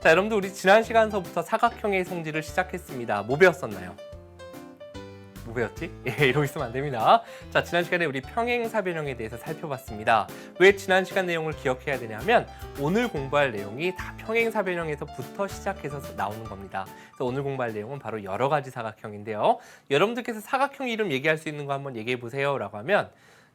자, 여러분들 우리 지난 시간서부터 사각형의 성질을 시작했습니다. 뭐 배웠었나요? 뭐 배웠지? 이러고 있으면 안 됩니다. 자, 지난 시간에 우리 평행사변형에 대해서 살펴봤습니다. 왜 지난 시간 내용을 기억해야 되냐면 오늘 공부할 내용이 다 평행사변형에서부터 시작해서 나오는 겁니다. 그래서 오늘 공부할 내용은 바로 여러 가지 사각형인데요. 여러분들께서 사각형 이름 얘기할 수 있는 거 한번 얘기해 보세요 라고 하면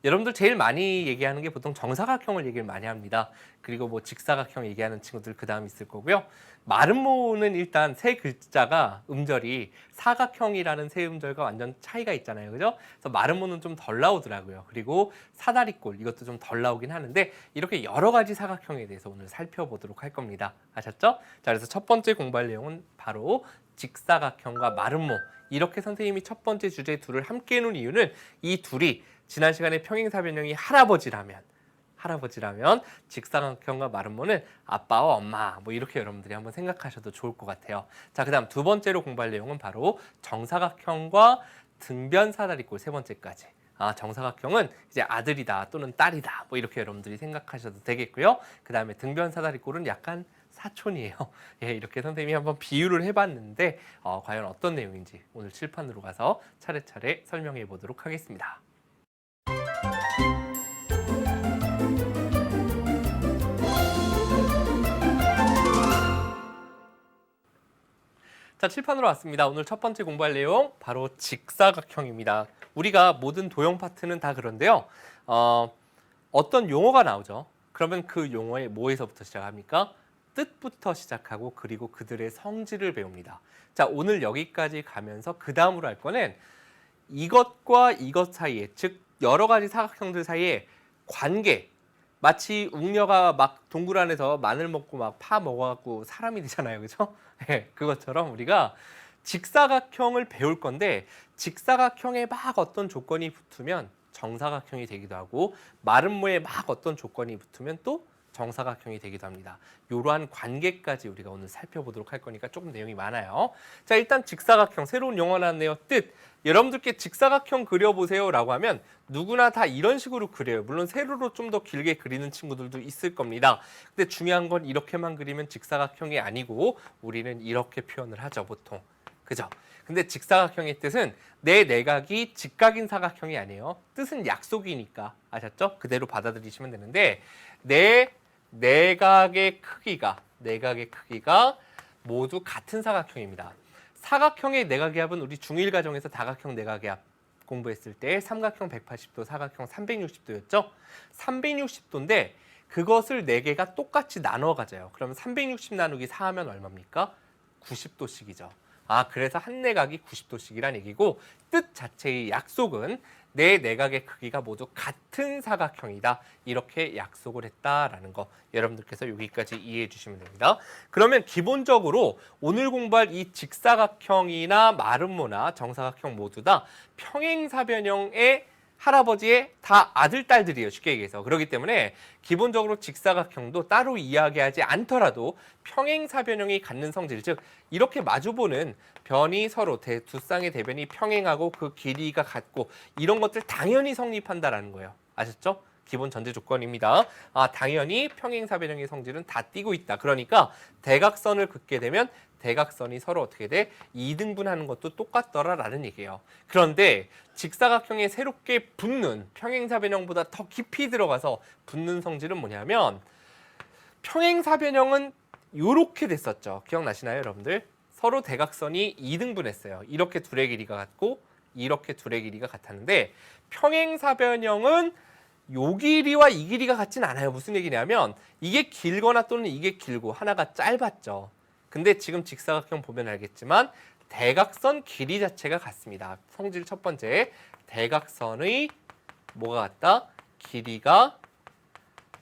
여러분들 제일 많이 얘기하는 게 보통 정사각형을 얘기를 많이 합니다. 그리고 뭐 직사각형 얘기하는 친구들 그 다음 있을 거고요. 마름모는 일단 세 글자가 음절이 사각형이라는 세 음절과 완전 차이가 있잖아요. 그죠? 그래서 마름모는 좀 덜 나오더라고요. 그리고 사다리꼴 이것도 좀 덜 나오긴 하는데 이렇게 여러 가지 사각형에 대해서 오늘 살펴보도록 할 겁니다. 아셨죠? 자, 그래서 첫 번째 공부할 내용은 바로 직사각형과 마름모. 이렇게 선생님이 첫 번째 주제 둘을 함께 해놓은 이유는 이 둘이 지난 시간에 평행사변형이 할아버지라면 직사각형과 마름모는 아빠와 엄마 뭐 이렇게 여러분들이 한번 생각하셔도 좋을 것 같아요. 자, 그다음 두 번째로 공부할 내용은 바로 정사각형과 등변사다리꼴 세 번째까지. 정사각형은 이제 아들이다 또는 딸이다 뭐 이렇게 여러분들이 생각하셔도 되겠고요. 그 다음에 등변사다리꼴은 약간 사촌이에요. 예, 이렇게 선생님이 한번 비유를 해봤는데 과연 어떤 내용인지 오늘 칠판으로 가서 차례차례 설명해 보도록 하겠습니다. 자, 칠판으로 왔습니다. 오늘 첫 번째 공부할 내용 바로 직사각형입니다. 우리가 모든 도형 파트는 다 그런데요. 어떤 용어가 나오죠. 그러면 그 용어의 뭐에서부터 시작합니까? 뜻부터 시작하고 그리고 그들의 성질을 배웁니다. 자, 오늘 여기까지 가면서 그 다음으로 할 거는 이것과 이것 사이에, 즉 여러 가지 사각형들 사이에 관계, 마치 웅녀가 막 동굴 안에서 마늘 먹고 막 파 먹어갖고 사람이 되잖아요. 그죠? 네, 그것처럼 우리가 직사각형을 배울 건데 직사각형에 막 어떤 조건이 붙으면 정사각형이 되기도 하고 마름모에 막 어떤 조건이 붙으면 또 정사각형이 되기도 합니다. 이러한 관계까지 우리가 오늘 살펴보도록 할 거니까 조금 내용이 많아요. 자, 일단 직사각형, 새로운 용어 나왔네요. 뜻. 여러분들께 직사각형 그려보세요 라고 하면 누구나 다 이런 식으로 그려요. 물론 세로로 좀 더 길게 그리는 친구들도 있을 겁니다. 근데 중요한 건 이렇게만 그리면 직사각형이 아니고 우리는 이렇게 표현을 하죠, 보통. 그죠? 근데 직사각형의 뜻은 내 내각이 직각인 사각형이 아니에요. 뜻은 약속이니까. 아셨죠? 그대로 받아들이시면 되는데 내 내각의 크기가 모두 같은 사각형입니다. 사각형의 내각의 합은 우리 중1 과정에서 다각형 내각의 합 공부했을 때 삼각형 180도, 사각형 360도였죠. 360도인데 그것을 4개가 똑같이 나눠 가져요. 그러면 360 나누기 4 하면 얼마입니까? 90도씩이죠. 그래서 한 내각이 90도씩이란 얘기고 뜻 자체의 약속은 내 내각의 크기가 모두 같은 사각형이다. 이렇게 약속을 했다라는 거 여러분들께서 여기까지 이해해 주시면 됩니다. 그러면 기본적으로 오늘 공부할 이 직사각형이나 마름모나 정사각형 모두 다 평행사변형의 할아버지의 다 아들, 딸들이에요. 쉽게 얘기해서. 그렇기 때문에 기본적으로 직사각형도 따로 이야기하지 않더라도 평행사변형이 갖는 성질, 즉 이렇게 마주보는 변이 서로 두 쌍의 대변이 평행하고 그 길이가 같고 이런 것들 당연히 성립한다라는 거예요. 아셨죠? 기본 전제 조건입니다. 당연히 평행사변형의 성질은 다 띄고 있다. 그러니까 대각선을 긋게 되면 대각선이 서로 어떻게 돼? 2등분하는 것도 똑같더라라는 얘기예요. 그런데 직사각형에 새롭게 붙는 평행사변형보다 더 깊이 들어가서 붙는 성질은 뭐냐면 평행사변형은 이렇게 됐었죠. 기억나시나요, 여러분들? 서로 대각선이 2등분했어요. 이렇게 둘의 길이가 같고 이렇게 둘의 길이가 같았는데 평행사변형은 요 길이와 이 길이가 같진 않아요. 무슨 얘기냐면 이게 길거나 또는 이게 길고 하나가 짧았죠. 근데 지금 직사각형 보면 알겠지만 대각선 길이 자체가 같습니다. 성질 첫 번째, 대각선의 뭐가 같다? 길이가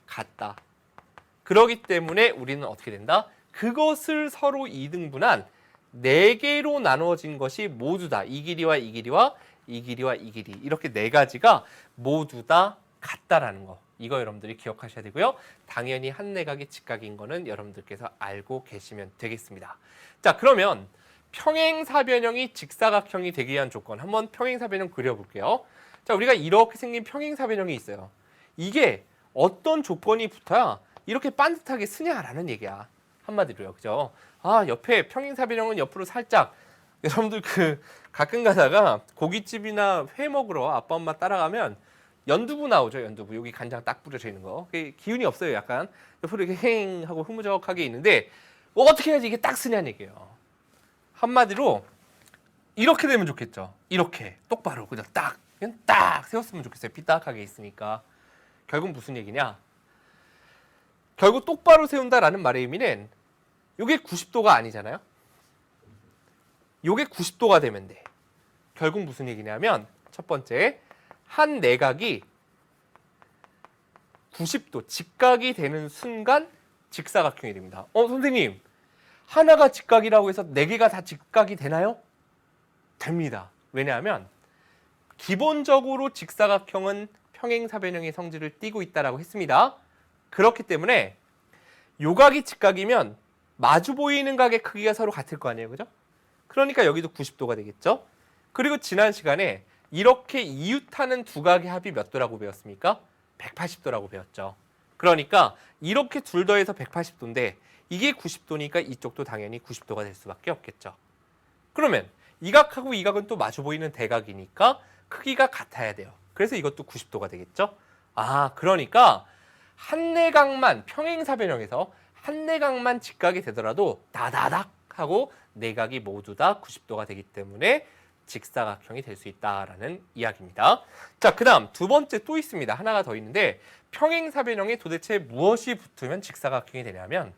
같다. 그렇기 때문에 우리는 어떻게 된다? 그것을 서로 2등분한 4개로 나누어진 것이 모두 다 이 길이와 이 길이와 이 길이와 이 길이 이렇게 4가지가 모두 다 같다라는 거. 이거 여러분들이 기억하셔야 되고요. 당연히 한 내각이 직각인 거는 여러분들께서 알고 계시면 되겠습니다. 자, 그러면 평행사변형이 직사각형이 되기 위한 조건 한번 평행사변형 그려볼게요. 자, 우리가 이렇게 생긴 평행사변형이 있어요. 이게 어떤 조건이 붙어야 이렇게 반듯하게 쓰냐라는 얘기야. 한마디로요. 그죠? 아, 옆에 평행사변형은 옆으로 살짝 여러분들 가끔 가다가 고깃집이나 회 먹으러 아빠 엄마 따라가면 연두부 나오죠. 연두부. 여기 간장 딱 뿌려져 있는 거. 기운이 없어요. 약간 옆으로 이렇게 행 하고 흐무적하게 있는데 어떻게 해야지 이게 딱 쓰냐는 얘기예요. 한마디로 이렇게 되면 좋겠죠. 이렇게 똑바로 그냥 그냥 딱 세웠으면 좋겠어요. 삐딱하게 있으니까. 결국 무슨 얘기냐? 결국 똑바로 세운다라는 말의 의미는 이게 90도가 아니잖아요. 이게 90도가 되면 돼. 결국 무슨 얘기냐면 첫 번째, 한 내각이 90도 직각이 되는 순간 직사각형이 됩니다. 선생님, 하나가 직각이라고 해서 네 개가 다 직각이 되나요? 됩니다. 왜냐하면 기본적으로 직사각형은 평행사변형의 성질을 띠고 있다라고 했습니다. 그렇기 때문에 요각이 직각이면 마주 보이는 각의 크기가 서로 같을 거 아니에요, 그죠? 그러니까 여기도 90도가 되겠죠. 그리고 지난 시간에 이렇게 이웃하는 두 각의 합이 몇 도라고 배웠습니까? 180도라고 배웠죠. 그러니까 이렇게 둘 더해서 180도인데 이게 90도니까 이쪽도 당연히 90도가 될 수밖에 없겠죠. 그러면 이 각하고 이 각은 또 마주 보이는 대각이니까 크기가 같아야 돼요. 그래서 이것도 90도가 되겠죠. 그러니까 한 내각만 평행사변형에서 한 내각만 직각이 되더라도 다다닥 하고 내각이 모두 다 90도가 되기 때문에 직사각형이 될 수 있다라는 이야기입니다. 자, 그다음 두 번째 또 있습니다. 하나가 더 있는데 평행사변형에 도대체 무엇이 붙으면 직사각형이 되냐면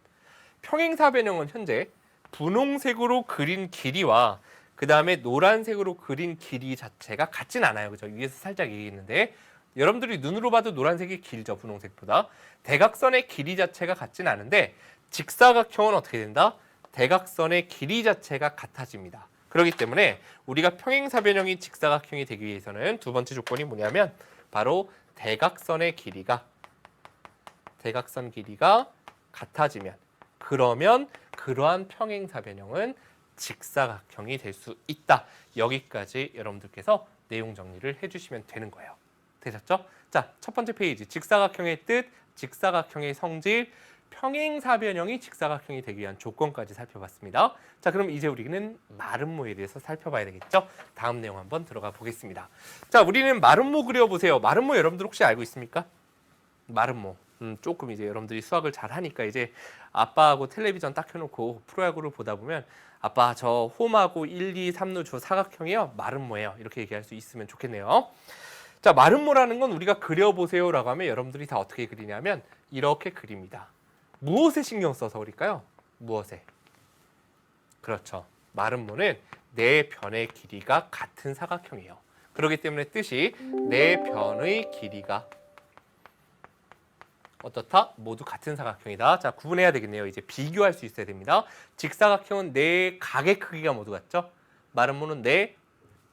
평행사변형은 현재 분홍색으로 그린 길이와 그 다음에 노란색으로 그린 길이 자체가 같진 않아요. 그죠? 위에서 살짝 얘기했는데 여러분들이 눈으로 봐도 노란색이 길죠. 분홍색보다. 대각선의 길이 자체가 같진 않은데 직사각형은 어떻게 된다? 대각선의 길이 자체가 같아집니다. 그렇기 때문에 우리가 평행사변형이 직사각형이 되기 위해서는 두 번째 조건이 뭐냐면 바로 대각선 길이가 같아지면 그러면 그러한 평행사변형은 직사각형이 될 수 있다. 여기까지 여러분들께서 내용 정리를 해주시면 되는 거예요. 되셨죠? 자, 첫 번째 페이지 직사각형의 뜻, 직사각형의 성질, 평행사변형이 직사각형이 되기 위한 조건까지 살펴봤습니다. 자, 그럼 이제 우리는 마름모에 대해서 살펴봐야 되겠죠? 다음 내용 한번 들어가 보겠습니다. 자, 우리는 마름모 그려보세요. 마름모 여러분들 혹시 알고 있습니까? 마름모. 조금 이제 여러분들이 수학을 잘 하니까 이제 아빠하고 텔레비전 딱 켜놓고 프로야구를 보다 보면 아빠 저 홈하고 1, 2, 3루 저 사각형이요. 마름모예요. 이렇게 얘기할 수 있으면 좋겠네요. 자, 마름모라는 건 우리가 그려보세요라고 하면 여러분들이 다 어떻게 그리냐면 이렇게 그립니다. 무엇에 신경 써서 그릴까요? 무엇에? 그렇죠. 마름모는 네 변의 길이가 같은 사각형이에요. 그렇기 때문에 뜻이 네 변의 길이가 어떻다? 모두 같은 사각형이다. 자, 구분해야 되겠네요. 이제 비교할 수 있어야 됩니다. 직사각형은 네 각의 크기가 모두 같죠? 마름모는 네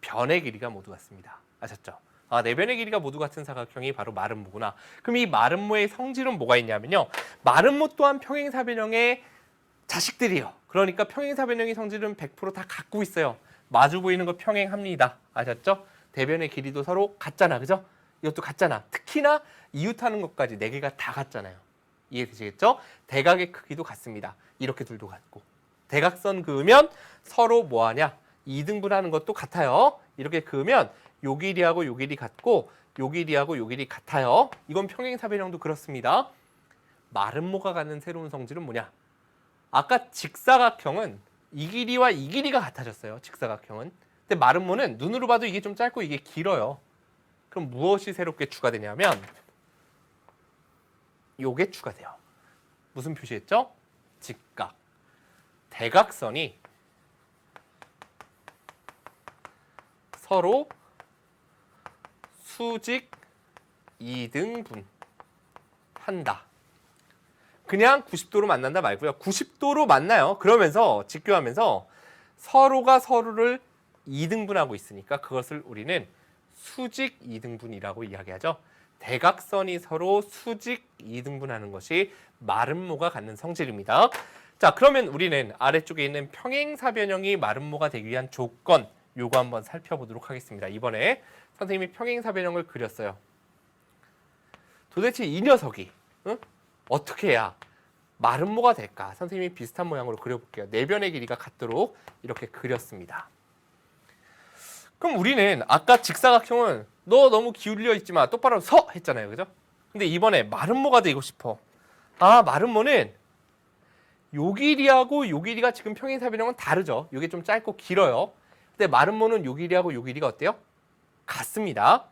변의 길이가 모두 같습니다. 아셨죠? 네 변의 길이가 모두 같은 사각형이 바로 마름모구나. 그럼 이 마름모의 성질은 뭐가 있냐면요. 마름모 또한 평행사변형의 자식들이에요. 그러니까 평행사변형의 성질은 100% 다 갖고 있어요. 마주 보이는 거 평행합니다. 아셨죠? 대변의 길이도 서로 같잖아. 그죠? 이것도 같잖아. 특히나 이웃하는 것까지 네 개가 다 같잖아요. 이해되시겠죠? 대각의 크기도 같습니다. 이렇게 둘도 같고. 대각선 그으면 서로 뭐하냐? 이등분하는 것도 같아요. 이렇게 그으면 요 길이하고 요 길이 같고 요 길이하고 요 길이 같아요. 이건 평행사변형도 그렇습니다. 마름모가 갖는 새로운 성질은 뭐냐? 아까 직사각형은 이 길이와 이 길이가 같아졌어요. 직사각형은. 근데 마름모는 눈으로 봐도 이게 좀 짧고 이게 길어요. 그럼 무엇이 새롭게 추가되냐면 요게 추가돼요. 무슨 표시했죠? 직각. 대각선이 서로 수직 이등분 한다. 그냥 90도로 만난다 말고요. 90도로 만나요. 그러면서 직교하면서 서로가 서로를 이등분하고 있으니까 그것을 우리는 수직 이등분이라고 이야기하죠. 대각선이 서로 수직 이등분하는 것이 마름모가 갖는 성질입니다. 자, 그러면 우리는 아래쪽에 있는 평행사변형이 마름모가 되기 위한 조건 요거 한번 살펴보도록 하겠습니다. 이번에 선생님이 평행사변형을 그렸어요. 도대체 이 녀석이 어떻게 해야 마름모가 될까? 선생님이 비슷한 모양으로 그려볼게요. 내변의 길이가 같도록 이렇게 그렸습니다. 그럼 우리는 아까 직사각형은 너 너무 기울여 있지 마. 똑바로 서 했잖아요. 그죠? 근데 이번에 마름모가 되고 싶어. 아, 마름모는 요 길이하고 요 길이가 지금 평행사변형은 다르죠. 요게 좀 짧고 길어요. 근데 마름모는 요 길이하고 요 길이가 어때요? 같습니다.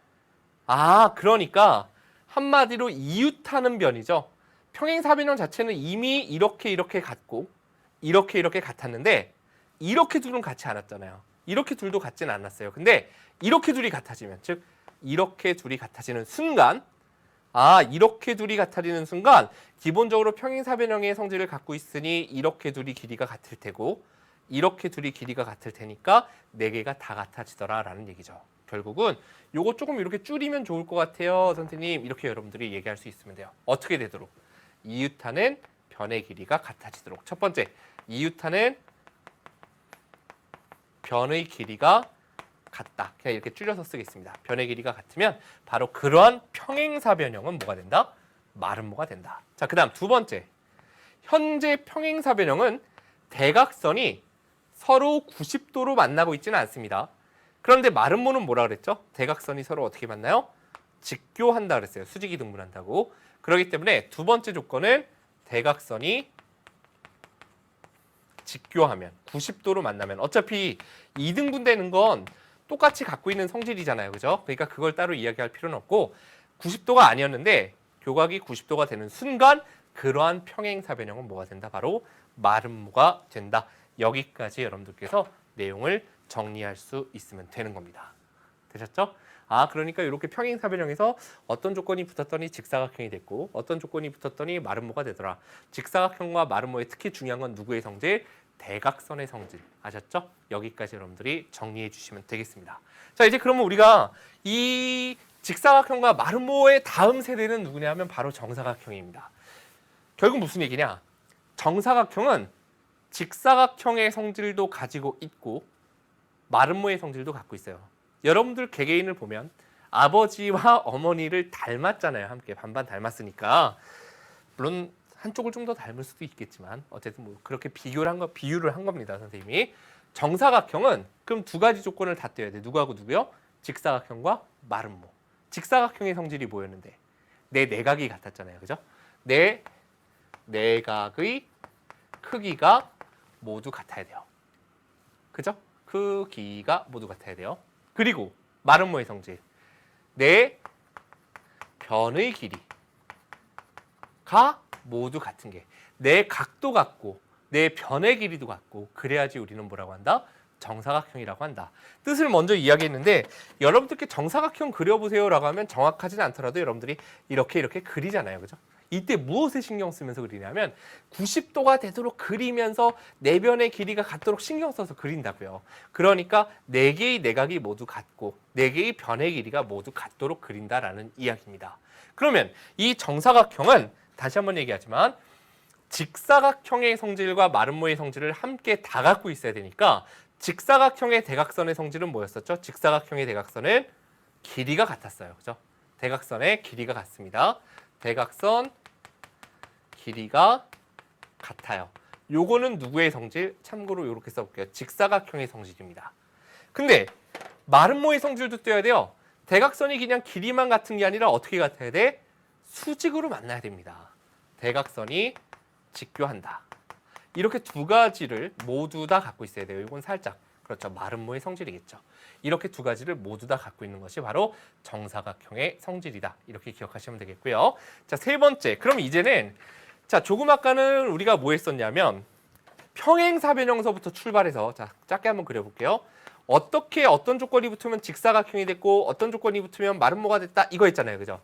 아, 그러니까 한마디로 이웃하는 변이죠. 평행사변형 자체는 이미 이렇게 같고 이렇게 같았는데 이렇게 둘은 같지 않았잖아요. 이렇게 둘도 같지는 않았어요. 근데 이렇게 둘이 같아지면, 즉 이렇게 둘이 같아지는 순간, 아, 이렇게 둘이 같아지는 순간 기본적으로 평행사변형의 성질을 갖고 있으니 이렇게 둘이 길이가 같을 테고 이렇게 둘이 길이가 같을 테니까 네 개가 다 같아지더라라는 얘기죠. 결국은 요거 조금 이렇게 줄이면 좋을 것 같아요, 선생님. 이렇게 여러분들이 얘기할 수 있으면 돼요. 어떻게 되도록? 이웃하는 변의 길이가 같아지도록. 첫 번째, 이웃하는 변의 길이가 같다. 그냥 이렇게 줄여서 쓰겠습니다. 변의 길이가 같으면 바로 그러한 평행사변형은 뭐가 된다? 마름모가 된다. 자, 그 다음 두 번째. 현재 평행사변형은 대각선이 서로 90도로 만나고 있지는 않습니다. 그런데 마름모는 뭐라 그랬죠? 대각선이 서로 어떻게 만나요? 직교한다 그랬어요. 수직이 등분한다고. 그렇기 때문에 두 번째 조건은 대각선이 직교하면 90도로 만나면 어차피 이등분되는 건 똑같이 갖고 있는 성질이잖아요. 그죠? 그러니까 그걸 따로 이야기할 필요는 없고 90도가 아니었는데 교각이 90도가 되는 순간 그러한 평행사변형은 뭐가 된다? 바로 마름모가 된다. 여기까지 여러분들께서 내용을 정리할 수 있으면 되는 겁니다. 되셨죠? 아, 그러니까 이렇게 평행사변형에서 어떤 조건이 붙었더니 직사각형이 됐고 어떤 조건이 붙었더니 마름모가 되더라. 직사각형과 마름모의 특히 중요한 건 누구의 성질? 대각선의 성질. 아셨죠? 여기까지 여러분들이 정리해 주시면 되겠습니다. 자, 이제 그러면 우리가 이 직사각형과 마름모의 다음 세대는 누구냐 하면 바로 정사각형입니다. 결국 무슨 얘기냐? 정사각형은 직사각형의 성질도 가지고 있고 마름모의 성질도 갖고 있어요. 여러분들 개개인을 보면 아버지와 어머니를 닮았잖아요. 함께 반반 닮았으니까. 물론 한쪽을 좀 더 닮을 수도 있겠지만 어쨌든 뭐 그렇게 비유를 한 겁니다, 선생님이. 정사각형은 그럼 두 가지 조건을 다 떼야 돼. 누구하고 누구요? 직사각형과 마름모. 직사각형의 성질이 뭐였는데? 내 내각이 같았잖아요. 그죠? 내 내각의 크기가 모두 같아야 돼요. 그죠? 크기가 모두 같아야 돼요. 그리고 마름모의 성질. 내 변의 길이가 모두 같은 게 내 각도 같고 내 변의 길이도 같고 그래야지 우리는 뭐라고 한다? 정사각형이라고 한다. 뜻을 먼저 이야기했는데 여러분들께 정사각형 그려보세요라고 하면 정확하진 않더라도 여러분들이 이렇게 그리잖아요. 그죠? 이때 무엇에 신경 쓰면서 그리냐면 90도가 되도록 그리면서 내변의 길이가 같도록 신경 써서 그린다고요. 그러니까 네 개의 내각이 모두 같고 네 개의 변의 길이가 모두 같도록 그린다라는 이야기입니다. 그러면 이 정사각형은 다시 한번 얘기하지만 직사각형의 성질과 마름모의 성질을 함께 다 갖고 있어야 되니까 직사각형의 대각선의 성질은 뭐였었죠? 직사각형의 대각선은 길이가 같았어요. 그죠? 대각선의 길이가 같습니다. 대각선 길이가 같아요. 요거는 누구의 성질? 참고로 이렇게 써볼게요. 직사각형의 성질입니다. 근데 마름모의 성질도 떼야 돼요. 대각선이 그냥 길이만 같은 게 아니라 어떻게 같아야 돼? 수직으로 만나야 됩니다. 대각선이 직교한다. 이렇게 두 가지를 모두 다 갖고 있어야 돼요. 이건 살짝 그렇죠. 마름모의 성질이겠죠. 이렇게 두 가지를 모두 다 갖고 있는 것이 바로 정사각형의 성질이다. 이렇게 기억하시면 되겠고요. 자, 세 번째. 그럼 이제는 자, 조금 아까는 우리가 뭐 했었냐면 평행사변형서부터 출발해서 자, 짧게 한번 그려볼게요. 어떻게 어떤 조건이 붙으면 직사각형이 됐고 어떤 조건이 붙으면 마름모가 됐다. 이거 했잖아요. 그죠?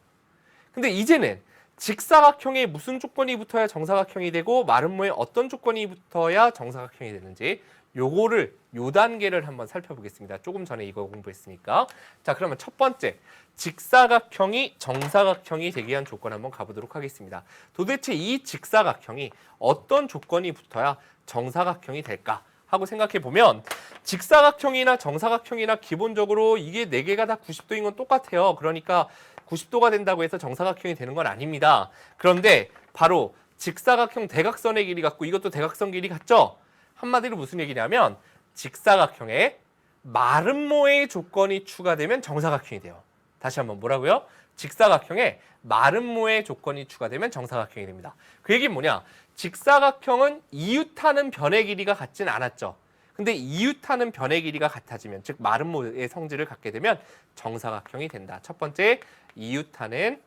근데 이제는 직사각형에 무슨 조건이 붙어야 정사각형이 되고 마름모에 어떤 조건이 붙어야 정사각형이 되는지 요거를 요 단계를 한번 살펴보겠습니다. 조금 전에 이거 공부했으니까. 자, 그러면 첫 번째 직사각형이 정사각형이 되기 위한 조건 한번 가보도록 하겠습니다. 도대체 이 직사각형이 어떤 조건이 붙어야 정사각형이 될까 하고 생각해 보면 직사각형이나 정사각형이나 기본적으로 이게 네 개가 다 90도인 건 똑같아요. 그러니까 90도가 된다고 해서 정사각형이 되는 건 아닙니다. 그런데 바로 직사각형 대각선의 길이 같고 이것도 대각선 길이 같죠? 한마디로 무슨 얘기냐면 직사각형에 마름모의 조건이 추가되면 정사각형이 돼요. 다시 한번 뭐라고요? 직사각형에 마름모의 조건이 추가되면 정사각형이 됩니다. 그 얘기는 뭐냐? 직사각형은 이웃하는 변의 길이가 같진 않았죠. 근데 이웃하는 변의 길이가 같아지면, 즉 마름모의 성질을 갖게 되면 정사각형이 된다. 첫 번째, 이웃하는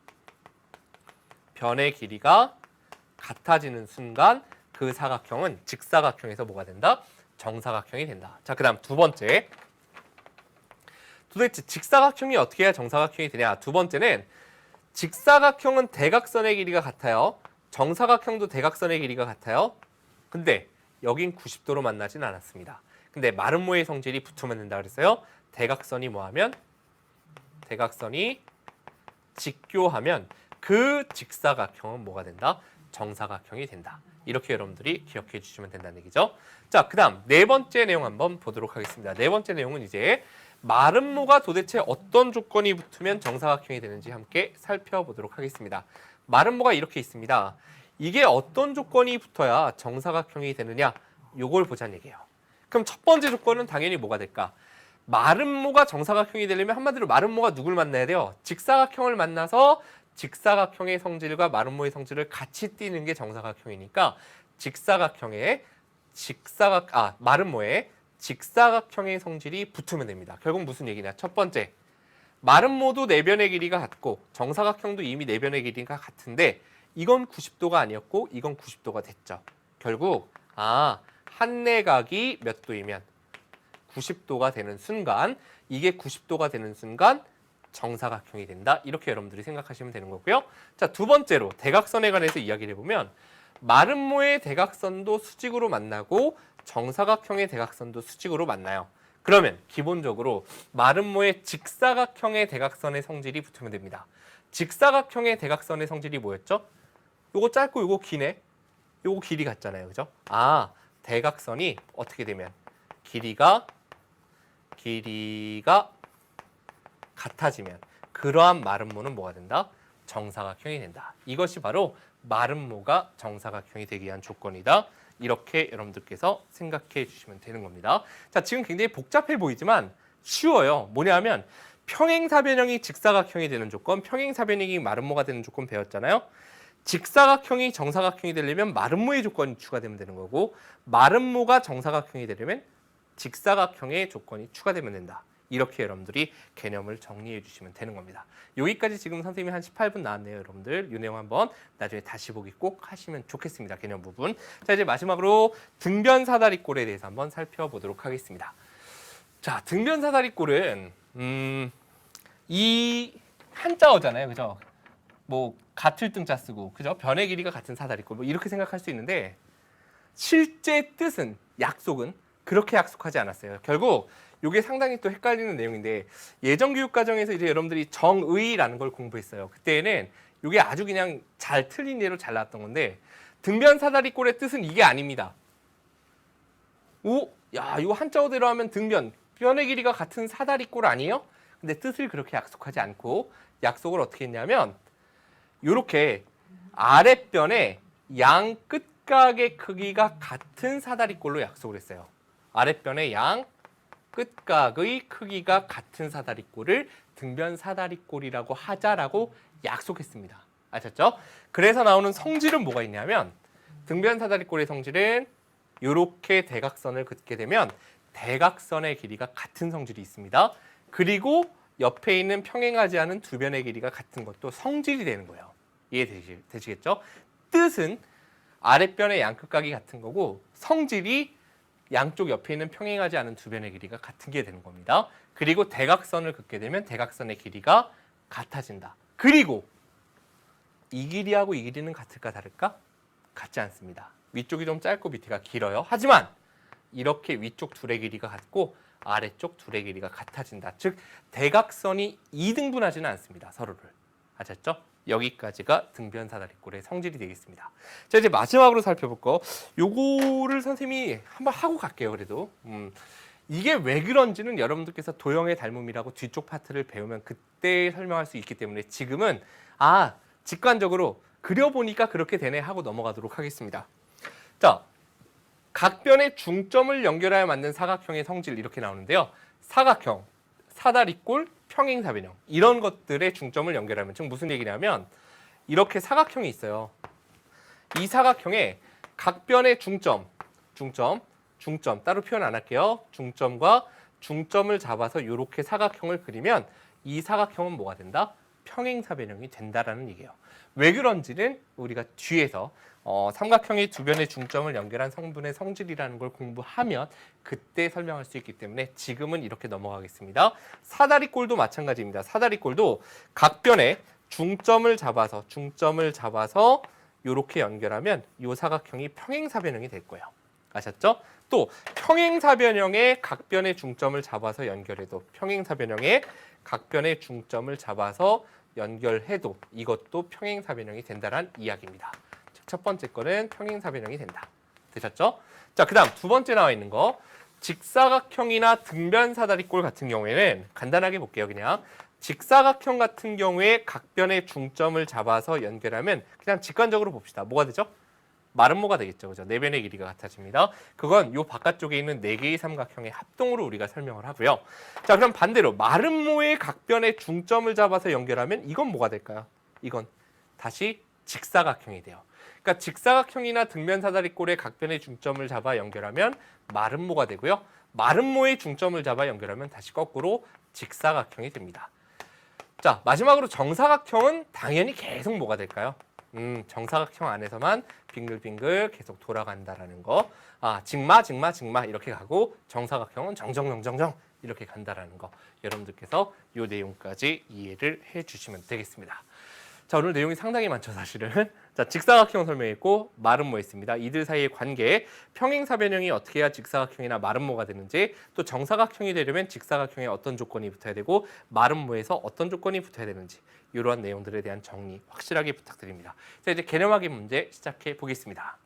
변의 길이가 같아지는 순간 그 사각형은 직사각형에서 뭐가 된다? 정사각형이 된다. 자, 그 다음 두 번째. 도대체 직사각형이 어떻게 해야 정사각형이 되냐? 두 번째는 직사각형은 대각선의 길이가 같아요. 정사각형도 대각선의 길이가 같아요. 근데 여긴 90도로 만나진 않았습니다. 근데 마름모의 성질이 붙으면 된다 그랬어요. 대각선이 뭐하면? 대각선이 직교하면 그 직사각형은 뭐가 된다? 정사각형이 된다. 이렇게 여러분들이 기억해 주시면 된다는 얘기죠. 자, 그 다음 네 번째 내용 한번 보도록 하겠습니다. 네 번째 내용은 이제 마름모가 도대체 어떤 조건이 붙으면 정사각형이 되는지 함께 살펴보도록 하겠습니다. 마름모가 이렇게 있습니다. 이게 어떤 조건이 붙어야 정사각형이 되느냐? 요걸 보자는 얘기예요. 그럼 첫 번째 조건은 당연히 뭐가 될까? 마름모가 정사각형이 되려면 한마디로 마름모가 누굴 만나야 돼요? 직사각형을 만나서 직사각형의 성질과 마름모의 성질을 같이 띄는 게 정사각형이니까 마름모에 직사각형의 성질이 붙으면 됩니다. 결국 무슨 얘기냐? 첫 번째, 마름모도 내변의 길이가 같고 정사각형도 이미 내변의 길이가 같은데 이건 90도가 아니었고 이건 90도가 됐죠. 결국 한 내각이 몇 도이면 90도가 되는 순간, 이게 90도가 되는 순간 정사각형이 된다. 이렇게 여러분들이 생각하시면 되는 거고요. 자, 두 번째로 대각선에 관해서 이야기를 해보면 마름모의 대각선도 수직으로 만나고 정사각형의 대각선도 수직으로 만나요. 그러면 기본적으로 마름모의 직사각형의 대각선의 성질이 붙으면 됩니다. 직사각형의 대각선의 성질이 뭐였죠? 요거 짧고 요거 기네. 요거 길이 같잖아요. 그죠? 대각선이 어떻게 되면 길이가 같아지면 그러한 마름모는 뭐가 된다? 정사각형이 된다. 이것이 바로 마름모가 정사각형이 되기 위한 조건이다. 이렇게 여러분들께서 생각해 주시면 되는 겁니다. 자, 지금 굉장히 복잡해 보이지만 쉬워요. 뭐냐면 평행사변형이 직사각형이 되는 조건, 평행사변형이 마름모가 되는 조건 배웠잖아요. 직사각형이 정사각형이 되려면 마름모의 조건이 추가되면 되는 거고, 마름모가 정사각형이 되려면 직사각형의 조건이 추가되면 된다. 이렇게 여러분들이 개념을 정리해 주시면 되는 겁니다. 여기까지 지금 선생님이 한 18분 나왔네요. 여러분들 이 내용 한번 나중에 다시 보기 꼭 하시면 좋겠습니다. 개념 부분. 자, 이제 마지막으로 등변사다리꼴에 대해서 한번 살펴보도록 하겠습니다. 자, 등변사다리꼴은 이 한자어잖아요. 그죠? 뭐 같을 등자 쓰고, 그죠? 변의 길이가 같은 사다리꼴, 뭐 이렇게 생각할 수 있는데 실제 뜻은, 약속은 그렇게 약속하지 않았어요. 결국 이게 상당히 또 헷갈리는 내용인데, 예전 교육 과정에서 이제 여러분들이 정의라는 걸 공부했어요. 그때는 이게 아주 그냥 잘 틀린 예로 잘 나왔던 건데, 등변사다리꼴의 뜻은 이게 아닙니다. 이거 한자어대로 하면 변의 길이가 같은 사다리꼴 아니에요? 근데 뜻을 그렇게 약속하지 않고 약속을 어떻게 했냐면 이렇게 아랫변에 양 끝각의 크기가 같은 사다리꼴로 약속을 했어요. 아랫변의 양 끝각의 크기가 같은 사다리꼴을 등변사다리꼴이라고 하자라고 약속했습니다. 아셨죠? 그래서 나오는 성질은 뭐가 있냐면, 등변사다리꼴의 성질은 이렇게 대각선을 긋게 되면 대각선의 길이가 같은 성질이 있습니다. 그리고 옆에 있는 평행하지 않은 두 변의 길이가 같은 것도 성질이 되는 거예요. 이해되시겠죠? 뜻은 아랫변의 양끝각이 같은 거고, 성질이 양쪽 옆에 있는 평행하지 않은 두 변의 길이가 같은 게 되는 겁니다. 그리고 대각선을 긋게 되면 대각선의 길이가 같아진다. 그리고 이 길이하고 이 길이는 같을까 다를까? 같지 않습니다. 위쪽이 좀 짧고 밑에가 길어요. 하지만 이렇게 위쪽 둘의 길이가 같고 아래쪽 둘의 길이가 같아진다. 즉 대각선이 이등분하지는 않습니다. 서로를. 아셨죠? 여기까지가 등변사다리꼴의 성질이 되겠습니다. 자, 이제 마지막으로 살펴볼 거, 요거를 선생님이 한번 하고 갈게요. 그래도 이게 왜 그런지는 여러분들께서 도형의 닮음이라고 뒤쪽 파트를 배우면 그때 설명할 수 있기 때문에 지금은 직관적으로 그려보니까 그렇게 되네 하고 넘어가도록 하겠습니다. 자, 각변의 중점을 연결하여 만든 사각형의 성질 이렇게 나오는데요. 사각형, 사다리꼴, 평행사변형 이런 것들의 중점을 연결하면 즉 무슨 얘기냐면 이렇게 사각형이 있어요. 이 사각형에 각변의 중점 따로 표현 안 할게요. 중점과 중점을 잡아서 이렇게 사각형을 그리면 이 사각형은 뭐가 된다? 평행사변형이 된다라는 얘기예요. 왜 그런지는 우리가 뒤에서 삼각형의 두 변의 중점을 연결한 성분의 성질이라는 걸 공부하면 그때 설명할 수 있기 때문에 지금은 이렇게 넘어가겠습니다. 사다리꼴도 마찬가지입니다. 사다리꼴도 각변의 중점을 잡아서 이렇게 연결하면 이 사각형이 평행사변형이 될 거예요. 아셨죠? 또 평행사변형의 각변의 중점을 잡아서 연결해도 평행사변형의 각변의 중점을 잡아서 연결해도 이것도 평행사변형이 된다는 이야기입니다. 첫 번째 거는 평행사변형이 된다. 되셨죠? 자, 그 다음 두 번째 나와 있는 거 직사각형이나 등변사다리꼴 같은 경우에는 간단하게 볼게요. 그냥 직사각형 같은 경우에 각변의 중점을 잡아서 연결하면 그냥 직관적으로 봅시다. 뭐가 되죠? 마름모가 되겠죠. 그죠? 네 변의 길이가 같아집니다. 그건 요 바깥쪽에 있는 네 개의 삼각형의 합동으로 우리가 설명을 하고요. 자, 그럼 반대로 마름모의 각변의 중점을 잡아서 연결하면 이건 뭐가 될까요? 이건 다시 직사각형이 돼요. 그러니까 직사각형이나 등변사다리꼴의 각변의 중점을 잡아 연결하면 마름모가 되고요. 마름모의 중점을 잡아 연결하면 다시 거꾸로 직사각형이 됩니다. 자, 마지막으로 정사각형은 당연히 계속 뭐가 될까요? 정사각형 안에서만 빙글빙글 계속 돌아간다라는 거. 직마 이렇게 가고 정사각형은 정정정정정 이렇게 간다라는 거. 여러분들께서 이 내용까지 이해를 해주시면 되겠습니다. 자, 오늘 내용이 상당히 많죠, 사실은. 자, 직사각형 설명했고 마름모 했습니다. 이들 사이의 관계, 평행사변형이 어떻게 해야 직사각형이나 마름모가 되는지, 또 정사각형이 되려면 직사각형에 어떤 조건이 붙어야 되고 마름모에서 어떤 조건이 붙어야 되는지 이러한 내용들에 대한 정리 확실하게 부탁드립니다. 자, 이제 개념 확인 문제 시작해 보겠습니다.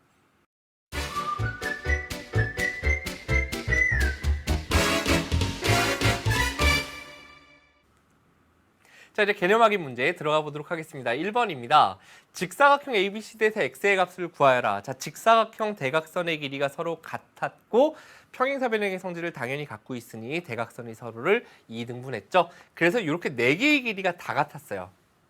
자, 이제 개념 확인 문제 들어가 보도록 하겠습니다. 1번입니다. 직사각형 ABC대에서 x의 값을 구하여라. 자, 직사각형 대각선의 길이가 서로 같았고 평행사변형의 성질을 당연히 갖고 있으니 대각선이 서로를 2등분했죠. 그래서 이렇게 4개의 길이가 다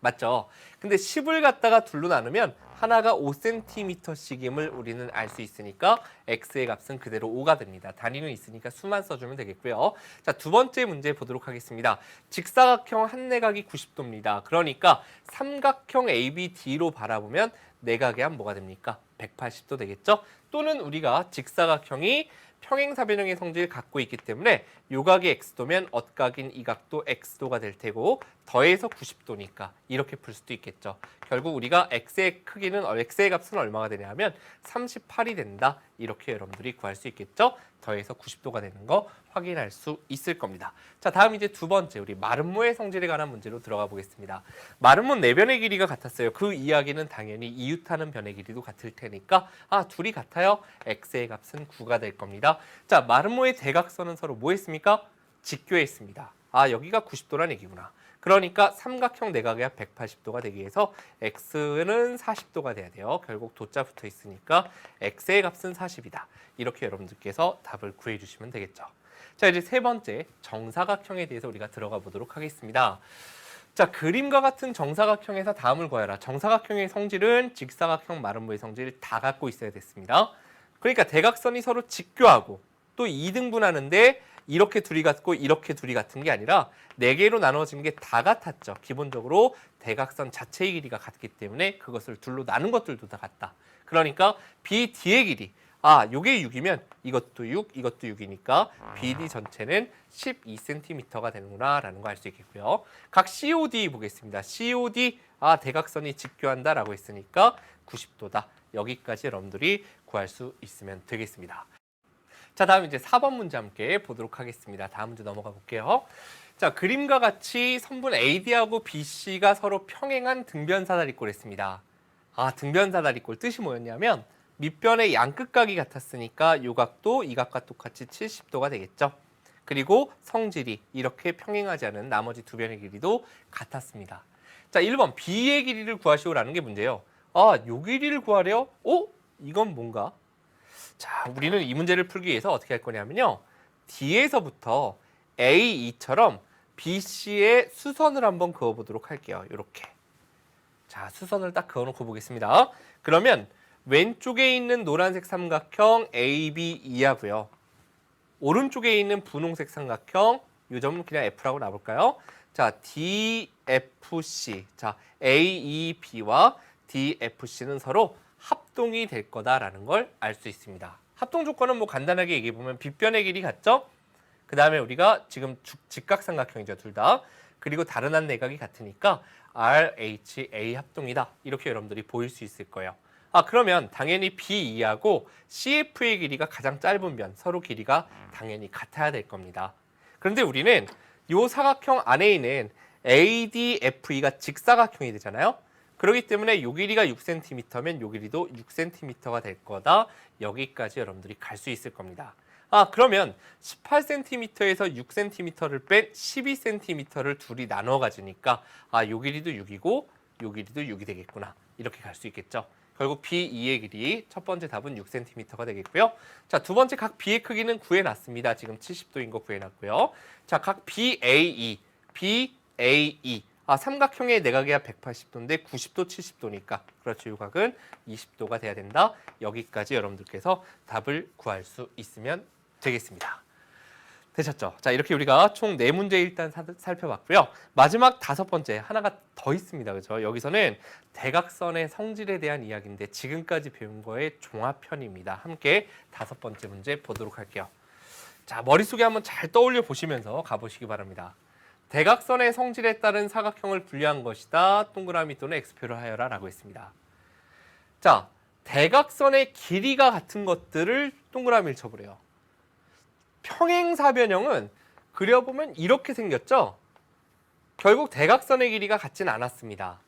맞죠? 근데 10을 갖다가 둘로 나누면 하나가 5cm씩임을 우리는 알 수 있으니까 x의 값은 그대로 5가 됩니다. 단위는 있으니까 수만 써주면 되겠고요. 자, 두 번째 문제 보도록 하겠습니다. 직사각형 한 내각이 90도입니다. 그러니까 삼각형 ABD로 바라보면 내각의 한 뭐가 됩니까? 180도 되겠죠? 또는 우리가 직사각형이 평행사변형의 성질을 갖고 있기 때문에 요각이 x도면 엇각인 이 각도 x도가 될 테고 더해서 90도니까 이렇게 풀 수도 있겠죠. 결국 우리가 x의 크기는 x의 값은 얼마가 되냐면 38이 된다. 이렇게 여러분들이 구할 수 있겠죠. 더해서 90도가 되는 거 확인할 수 있을 겁니다. 자, 다음 이제 두 번째 우리 마름모의 성질에 관한 문제로 들어가 보겠습니다. 마름모 4변의 길이가 같았어요. 그 이야기는 당연히 이웃하는 변의 길이도 같을 테니까 둘이 같아요. x의 값은 9가 될 겁니다. 자, 마름모의 대각선은 서로 뭐 했습니까? 직교했습니다. 여기가 90도란 얘기구나. 그러니까 삼각형 내각의 합 180도가 되기 위해서 x는 40도가 돼야 돼요. 결국 도자 붙어 있으니까 x의 값은 40이다. 이렇게 여러분들께서 답을 구해 주시면 되겠죠. 자, 이제 세 번째 정사각형에 대해서 우리가 들어가 보도록 하겠습니다. 자, 그림과 같은 정사각형에서 다음을 구하여라. 정사각형의 성질은 직사각형 마름모의 성질을 다 갖고 있어야 됐습니다. 그러니까 대각선이 서로 직교하고 또 2등분하는데 이렇게 둘이 같고 이렇게 둘이 같은 게 아니라 4개로 나눠진 게 다 같았죠. 기본적으로 대각선 자체의 길이가 같기 때문에 그것을 둘로 나눈 것들도 다 같다. 그러니까 BD의 길이 요게 6이면 이것도 6, 이것도 6이니까 BD 전체는 12cm가 되는구나 라는 거 알 수 있겠고요. 각 COD 보겠습니다. COD 대각선이 직교한다라고 했으니까 90도다. 여기까지 여러분들이 구할 수 있으면 되겠습니다. 자, 다음 이제 4번 문제 함께 보도록 하겠습니다. 다음 문제 넘어가 볼게요. 자, 그림과 같이 선분 AD하고 BC가 서로 평행한 등변사다리꼴 했습니다. 등변사다리꼴 뜻이 뭐였냐면 밑변의 양끝각이 같았으니까 요 각도 이 각과 똑같이 70도가 되겠죠. 그리고 성질이 이렇게 평행하지 않은 나머지 두 변의 길이도 같았습니다. 자, 1번 B의 길이를 구하시오라는 게 문제예요. 요 길이를 구하래요? 이건 뭔가? 자, 우리는 이 문제를 풀기 위해서 어떻게 할 거냐면요. D에서부터 A2처럼 BC의 수선을 한번 그어보도록 할게요. 이렇게. 자, 수선을 딱 그어놓고 보겠습니다. 그러면 왼쪽에 있는 노란색 삼각형 ABE하고요. 오른쪽에 있는 분홍색 삼각형 이 점은 그냥 F라고 놔볼까요? 자, DFC. 자, AEB와 DFC는 서로 합동이 될 거다라는 걸 알 수 있습니다. 합동 조건은 뭐 간단하게 얘기해 보면 빗변의 길이 같죠? 그 다음에 우리가 지금 직각삼각형이죠, 둘 다. 그리고 다른 한 내각이 같으니까 RHA 합동이다. 이렇게 여러분들이 보일 수 있을 거예요. 그러면 당연히 BE하고 CF의 길이가 가장 짧은 변, 서로 길이가 당연히 같아야 될 겁니다. 그런데 우리는 이 사각형 안에 있는 ADFE가 직사각형이 되잖아요. 그렇기 때문에 이 길이가 6cm면 이 길이도 6cm가 될 거다. 여기까지 여러분들이 갈 수 있을 겁니다. 그러면 18cm에서 6cm를 뺀 12cm를 둘이 나눠 가지니까 요 길이도 6이고 요 길이도 6이 되겠구나. 이렇게 갈 수 있겠죠. 결국 B2의 길이 첫 번째 답은 6cm가 되겠고요. 자, 두 번째 각 B의 크기는 구해놨습니다. 지금 70도인 거 구해놨고요. 자, 각 BAE, BAE. 삼각형의 내각이야 180도인데 90도, 70도니까 그렇죠. 이 각은 20도가 돼야 된다. 여기까지 여러분들께서 답을 구할 수 있으면 되겠습니다. 되셨죠? 자, 이렇게 우리가 총 4문제 일단 살펴봤고요. 마지막 5번째 하나가 더 있습니다. 그렇죠? 여기서는 대각선의 성질에 대한 이야기인데 지금까지 배운 거의 종합편입니다. 함께 5번째 문제 보도록 할게요. 자, 머릿속에 한번 잘 떠올려 보시면서 가보시기 바랍니다. 대각선의 성질에 따른 사각형을 분류한 것이다. 동그라미 또는 X표를 하여라 라고 했습니다. 자, 대각선의 길이가 같은 것들을 동그라미를 쳐보래요. 평행사변형은 그려보면 이렇게 생겼죠? 결국 대각선의 길이가 같진 않았습니다.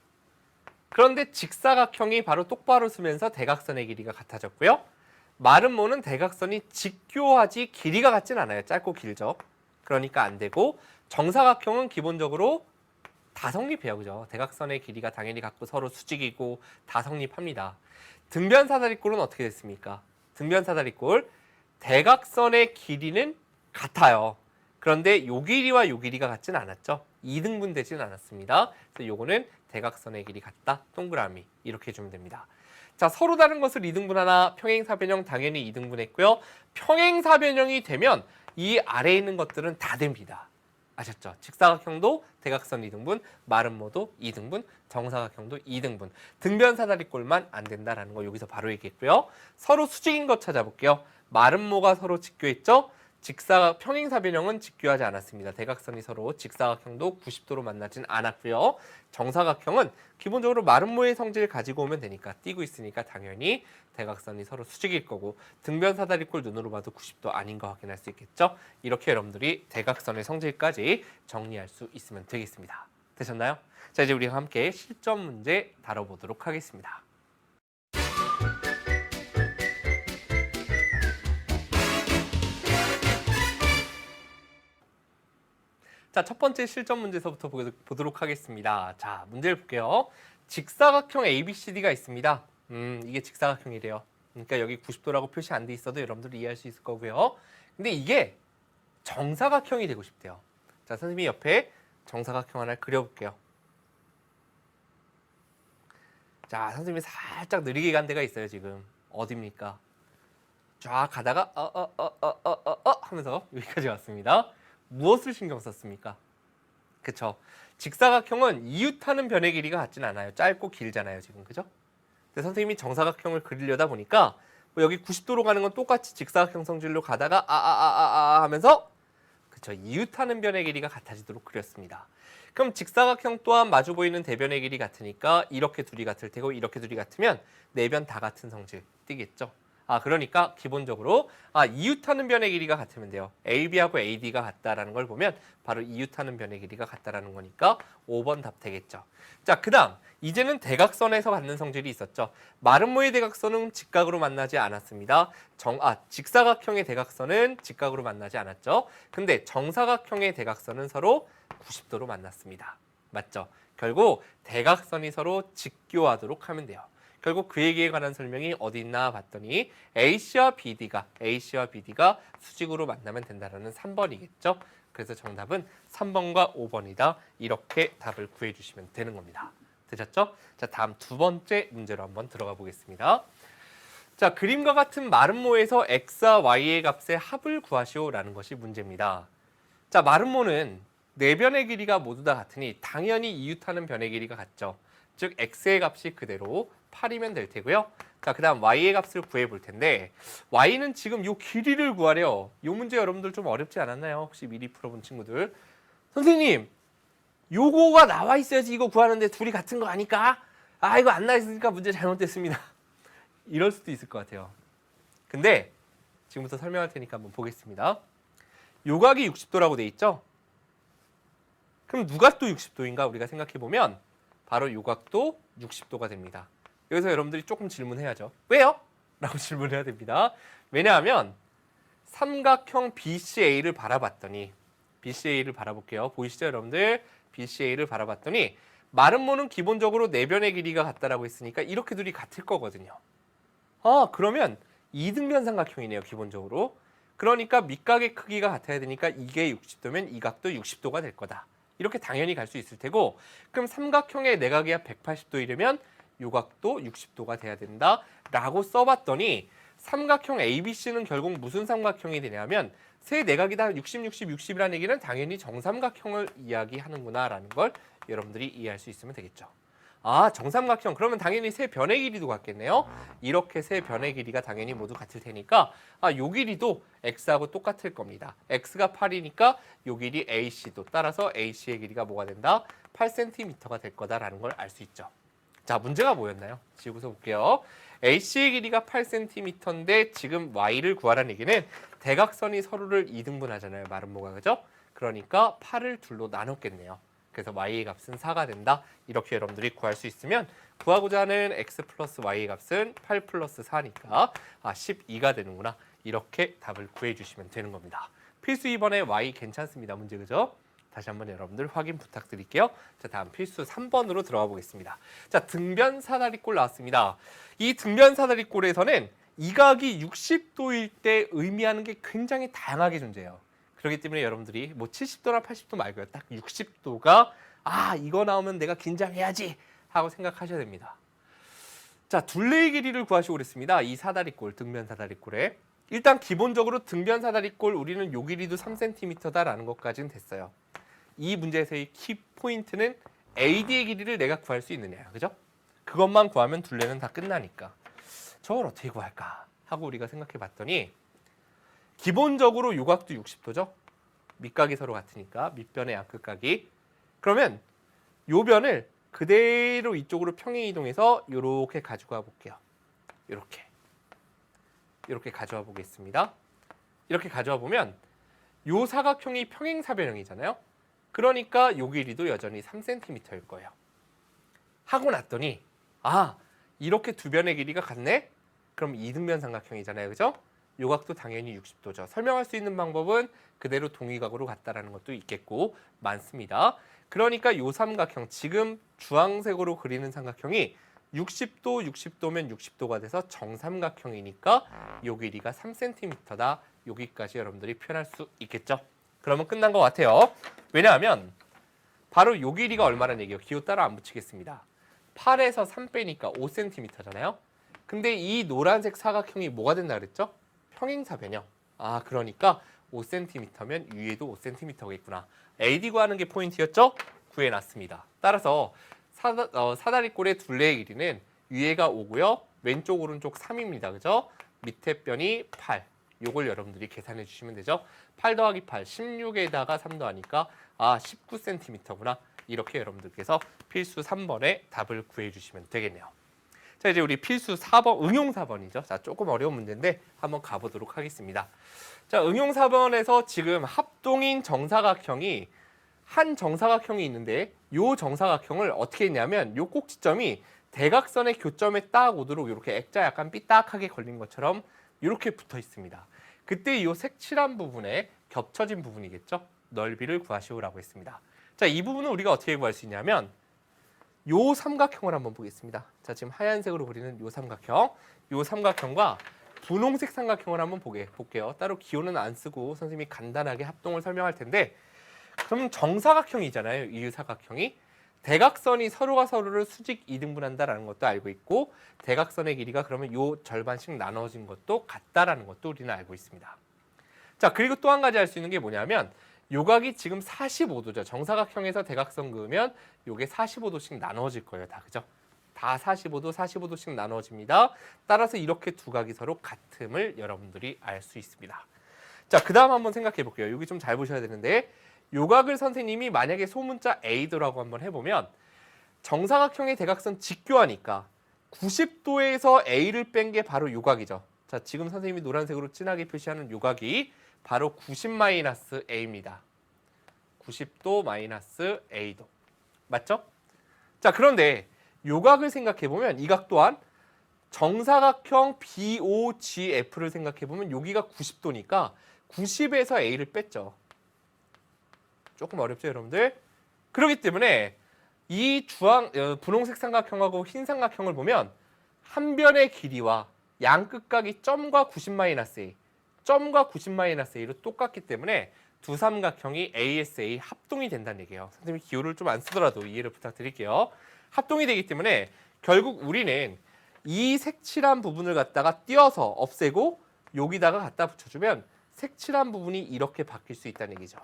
그런데 직사각형이 바로 똑바로 서면서 대각선의 길이가 같아졌고요. 마름모는 대각선이 직교하지 길이가 같진 않아요. 짧고 길죠. 그러니까 안 되고 정사각형은 기본적으로 다 성립해요. 그죠? 대각선의 길이가 당연히 같고 서로 수직이고 다 성립합니다. 등변사다리꼴은 어떻게 됐습니까? 등변사다리꼴 대각선의 길이는 같아요. 그런데 요 길이와 요 길이가 같진 않았죠. 2등분 되진 않았습니다. 그래서 요거는 대각선의 길이 같다. 동그라미 이렇게 해주면 됩니다. 자, 서로 다른 것을 2등분하나 평행사변형 당연히 2등분했고요. 평행사변형이 되면 이 아래에 있는 것들은 다 됩니다. 아셨죠? 직사각형도 대각선 2등분, 마름모도 2등분, 정사각형도 2등분. 등변사다리꼴만 안 된다라는 거 여기서 바로 얘기했고요. 서로 수직인 것 찾아볼게요. 마름모가 서로 직교했죠? 평행사변형은 직교하지 않았습니다. 대각선이 서로 직사각형도 90도로 만나진 않았고요. 정사각형은 기본적으로 마름모의 성질을 가지고 오면 되니까 띄고 있으니까 당연히 대각선이 서로 수직일 거고 등변사다리꼴 눈으로 봐도 90도 아닌 거 확인할 수 있겠죠. 이렇게 여러분들이 대각선의 성질까지 정리할 수 있으면 되겠습니다. 되셨나요? 자, 이제 우리가 함께 실전 문제 다뤄보도록 하겠습니다. 자, 첫 번째 실전 문제서부터 보도록 하겠습니다. 자, 문제를 볼게요. 직사각형 ABCD가 있습니다. 이게 직사각형이래요. 그러니까 여기 90도라고 표시 안 돼 있어도 여러분들 이해할 수 있을 거고요. 근데 이게 정사각형이 되고 싶대요. 자, 선생님이 옆에 정사각형 하나 그려볼게요. 자, 선생님이 살짝 느리게 간 데가 있어요, 지금. 어디입니까? 쫙 가다가 하면서 여기까지 왔습니다. 무엇을 신경 썼습니까? 그쵸? 직사각형은 이웃하는 변의 길이가 같진 않아요. 짧고 길잖아요, 지금. 그죠? 근데 선생님이 정사각형을 그리려다 보니까 뭐 여기 90도로 가는 건 똑같이 직사각형 성질로 가다가 하면서 그쵸? 이웃하는 변의 길이가 같아지도록 그렸습니다. 그럼 직사각형 또한 마주 보이는 대변의 길이 같으니까 이렇게 둘이 같을 테고 이렇게 둘이 같으면 네 변 다 같은 성질 띄겠죠? 그러니까 기본적으로 이웃하는 변의 길이가 같으면 돼요. AB하고 AD가 같다라는 걸 보면 바로 이웃하는 변의 길이가 같다라는 거니까 5번 답 되겠죠. 자, 그다음 이제는 대각선에서 갖는 성질이 있었죠. 마름모의 대각선은 직각으로 만나지 않았습니다. 직사각형의 대각선은 직각으로 만나지 않았죠. 근데 정사각형의 대각선은 서로 90도로 만났습니다. 맞죠? 결국 대각선이 서로 직교하도록 하면 돼요. 결국 그 얘기에 관한 설명이 어디 있나 봤더니 AC와 BD가 수직으로 만나면 된다는 3번이겠죠. 그래서 정답은 3번과 5번이다. 이렇게 답을 구해주시면 되는 겁니다. 되셨죠? 자, 다음 두 번째 문제로 한번 들어가 보겠습니다. 자, 그림과 같은 마름모에서 x와 y의 값의 합을 구하시오라는 것이 문제입니다. 자, 마름모는 네 변의 길이가 모두 다 같으니 당연히 이웃하는 변의 길이가 같죠. 즉 x의 값이 그대로 8이면 될 테고요. 자, 그다음 y의 값을 구해 볼 텐데 y는 지금 요 길이를 구하래요. 요 문제 여러분들 좀 어렵지 않았나요? 혹시 미리 풀어본 친구들. 선생님, 요거가 나와 있어야지 이거 구하는데 둘이 같은 거 아닐까? 아, 이거 안 나와 있으니까 문제 잘못됐습니다. 이럴 수도 있을 것 같아요. 근데 지금부터 설명할 테니까 한번 보겠습니다. 요각이 60도라고 돼 있죠? 그럼 누가 또 60도인가 우리가 생각해 보면 바로 요각도 60도가 됩니다. 여기서 여러분들이 조금 질문해야죠. 왜요? 라고 질문해야 됩니다. 왜냐하면 삼각형 BCA를 바라봤더니 BCA를 바라볼게요. 보이시죠 여러분들? BCA를 바라봤더니 마름모는 기본적으로 네 변의 길이가 같다라고 했으니까 이렇게 둘이 같을 거거든요. 그러면 이등변 삼각형이네요, 기본적으로. 그러니까 밑각의 크기가 같아야 되니까 이게 60도면 이 각도 60도가 될 거다. 이렇게 당연히 갈 수 있을 테고, 그럼 삼각형의 내각이 180도이려면 요 각도 60도가 돼야 된다라고 써봤더니 삼각형 ABC는 결국 무슨 삼각형이 되냐면 세 내각이 다 60, 60, 60이라는 얘기는 당연히 정삼각형을 이야기하는구나라는 걸 여러분들이 이해할 수 있으면 되겠죠. 아, 정삼각형. 그러면 당연히 세 변의 길이도 같겠네요. 이렇게 세 변의 길이가 당연히 모두 같을 테니까 요 길이도 x하고 똑같을 겁니다. x가 8이니까 요 길이 AC도 따라서 AC의 길이가 뭐가 된다? 8cm가 될 거다라는 걸 알 수 있죠. 자, 문제가 뭐였나요? 지우고서 볼게요. AC의 길이가 8cm인데 지금 y를 구하라는 얘기는 대각선이 서로를 2등분하잖아요. 마름모가, 그죠? 그러니까 8을 둘로 나눴겠네요. 그래서 y의 값은 4가 된다. 이렇게 여러분들이 구할 수 있으면 구하고자 하는 x 플러스 y의 값은 8 플러스 4니까 12가 되는구나. 이렇게 답을 구해주시면 되는 겁니다. 필수 2번에 y 괜찮습니다. 문제, 그죠? 다시 한번 여러분들 확인 부탁드릴게요. 자, 다음 필수 3번으로 들어가 보겠습니다. 자, 등변 사다리꼴 나왔습니다. 이 등변 사다리꼴에서는 이 각이 60도일 때 의미하는 게 굉장히 다양하게 존재해요. 그렇기 때문에 여러분들이 뭐 70도나 80도 말고요. 딱 60도가 이거 나오면 내가 긴장해야지 하고 생각하셔야 됩니다. 자, 둘레의 길이를 구하시고 그랬습니다. 이 사다리꼴, 등변 사다리꼴에. 일단 기본적으로 등변 사다리꼴 우리는 요 길이도 3cm다라는 것까지는 됐어요. 이 문제에서의 키 포인트는 AD의 길이를 내가 구할 수 있느냐, 그죠? 그것만 구하면 둘레는 다 끝나니까. 저걸 어떻게 구할까 하고 우리가 생각해 봤더니 기본적으로 요각도 60도죠. 밑각이 서로 같으니까 밑변의 양끝각이. 그러면 요 변을 그대로 이쪽으로 평행 이동해서 이렇게 가져가 볼게요. 이렇게 가져와 보겠습니다. 이렇게 가져와 보면 요 사각형이 평행사변형이잖아요. 그러니까 요 길이도 여전히 3cm일 거예요. 하고 났더니 이렇게 두 변의 길이가 같네? 그럼 이등변 삼각형이잖아요, 그죠? 요각도 당연히 60도죠. 설명할 수 있는 방법은 그대로 동위각으로 같다라는 것도 있겠고 많습니다. 그러니까 요 삼각형, 지금 주황색으로 그리는 삼각형이 60도면 60도가 돼서 정삼각형이니까 요 길이가 3cm다. 여기까지 여러분들이 표현할 수 있겠죠. 그러면 끝난 것 같아요. 왜냐하면 바로 요 길이가 얼마라는 얘기예요. 기호 따라 안 붙이겠습니다. 8에서 3 빼니까 5cm잖아요. 근데 이 노란색 사각형이 뭐가 된다 그랬죠? 평행사변형. 그러니까 5cm면 위에도 5cm겠구나. AD 구하는 게 포인트였죠? 구해놨습니다. 따라서 사다리꼴의 둘레의 길이는 위에가 5고요. 왼쪽 오른쪽 3입니다. 그죠? 밑에 변이 8. 요걸 여러분들이 계산해 주시면 되죠. 8 더하기 8, 16에다가 3 더하니까 19cm구나. 이렇게 여러분들께서 필수 3번의 답을 구해 주시면 되겠네요. 자, 이제 우리 필수 4번, 응용 4번이죠. 자, 조금 어려운 문제인데 한번 가보도록 하겠습니다. 자, 응용 4번에서 지금 합동인 정사각형이 한 정사각형이 있는데 요 정사각형을 어떻게 했냐면 요 꼭지점이 대각선의 교점에 딱 오도록 이렇게 액자 약간 삐딱하게 걸린 것처럼 이렇게 붙어 있습니다. 그때 이 색칠한 부분에 겹쳐진 부분이겠죠. 넓이를 구하시오라고 했습니다. 자, 이 부분은 우리가 어떻게 구할 수 있냐면 요 삼각형을 한번 보겠습니다. 자, 지금 하얀색으로 그리는 요 삼각형, 요 삼각형과 분홍색 삼각형을 한번 볼게요. 따로 기호는 안 쓰고 선생님이 간단하게 합동을 설명할 텐데, 그럼 정사각형이잖아요. 이 사각형이 대각선이 서로가 서로를 수직 이등분한다라는 것도 알고 있고, 대각선의 길이가 그러면 요 절반씩 나눠진 것도 같다라는 것도 우리는 알고 있습니다. 자, 그리고 또 한 가지 알 수 있는 게 뭐냐면 요각이 지금 45도죠. 정사각형에서 대각선 그으면 요게 45도씩 나눠질 거예요. 다 그죠? 다 45도, 45도씩 나눠집니다. 따라서 이렇게 두 각이 서로 같음을 여러분들이 알 수 있습니다. 자, 그 다음 한번 생각해 볼게요. 여기 좀 잘 보셔야 되는데, 요각을 선생님이 만약에 소문자 A도라고 한번 해보면 정사각형의 대각선 직교하니까 90도에서 A를 뺀 게 바로 요각이죠. 자, 지금 선생님이 노란색으로 진하게 표시하는 요각이 바로 90-A입니다. 90도 마이너스 A도. 맞죠? 자, 그런데 요각을 생각해 보면 이 각 또한 정사각형 BOGF를 생각해 보면 여기가 90도니까 90에서 A를 뺐죠. 조금 어렵죠, 여러분들? 그렇기 때문에 이 분홍색 삼각형하고 흰 삼각형을 보면 한 변의 길이와 양 끝각이 점과 90-A, 점과 90-A로 똑같기 때문에 두 삼각형이 ASA 합동이 된다는 얘기예요. 선생님이 기호를 좀 안 쓰더라도 이해를 부탁드릴게요. 합동이 되기 때문에 결국 우리는 이 색칠한 부분을 갖다가 띄어서 없애고 여기다가 갖다 붙여주면 색칠한 부분이 이렇게 바뀔 수 있다는 얘기죠.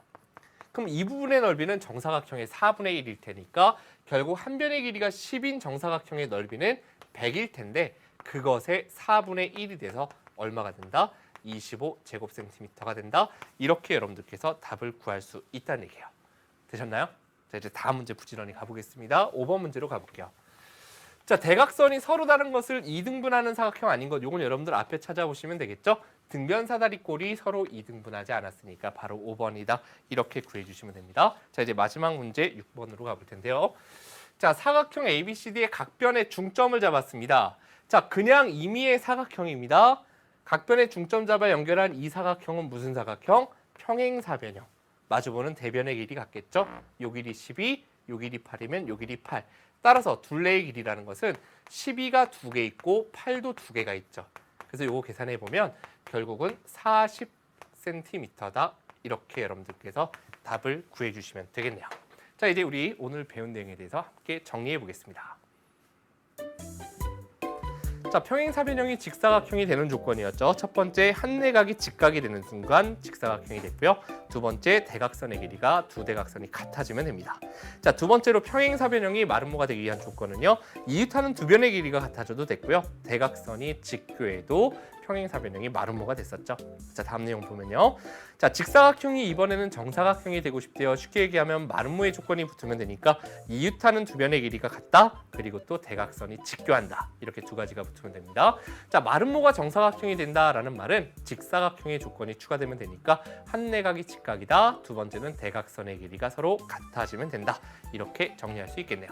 그럼 이 부분의 넓이는 정사각형의 4분의 1일 테니까 결국 한 변의 길이가 10인 정사각형의 넓이는 100일 텐데 그것의 4분의 1이 돼서 얼마가 된다? 25제곱센티미터가 된다. 이렇게 여러분들께서 답을 구할 수 있다는 얘기예요. 되셨나요? 자, 이제 다음 문제 부지런히 가보겠습니다. 5번 문제로 가볼게요. 자, 대각선이 서로 다른 것을 이등분하는 사각형 아닌 것, 요건 여러분들 앞에 찾아보시면 되겠죠? 등변 사다리꼴이 서로 이등분하지 않았으니까 바로 5번이다. 이렇게 구해주시면 됩니다. 자, 이제 마지막 문제 6번으로 가볼 텐데요. 자, 사각형 ABCD의 각변의 중점을 잡았습니다. 자, 그냥 임의의 사각형입니다. 각변의 중점 잡아 연결한 이 사각형은 무슨 사각형? 평행사변형. 마주보는 대변의 길이 같겠죠? 요 길이 12, 요 길이 8이면 요 길이 8. 따라서 둘레의 길이라는 것은 12가 2개 있고 8도 2개가 있죠. 그래서 요거 계산해 보면 결국은 40cm다. 이렇게 여러분들께서 답을 구해 주시면 되겠네요. 자, 이제 우리 오늘 배운 내용에 대해서 함께 정리해 보겠습니다. 자, 평행사변형이 직사각형이 되는 조건이었죠. 첫 번째, 한 내각이 직각이 되는 순간 직사각형이 됐고요. 두 번째, 대각선의 길이가 두 대각선이 같아지면 됩니다. 자, 두 번째로 평행사변형이 마름모가 되기 위한 조건은요. 이웃하는 두 변의 길이가 같아져도 됐고요. 대각선이 직교해도 평행사변형이 마름모가 됐었죠. 자, 다음 내용 보면요. 자, 직사각형이 이번에는 정사각형이 되고 싶대요. 쉽게 얘기하면 마름모의 조건이 붙으면 되니까 이웃하는 두 변의 길이가 같다. 그리고 또 대각선이 직교한다. 이렇게 두 가지가 붙으면 됩니다. 자, 마름모가 정사각형이 된다라는 말은 직사각형의 조건이 추가되면 되니까 한 내각이 직각이다. 두 번째는 대각선의 길이가 서로 같아지면 된다. 이렇게 정리할 수 있겠네요.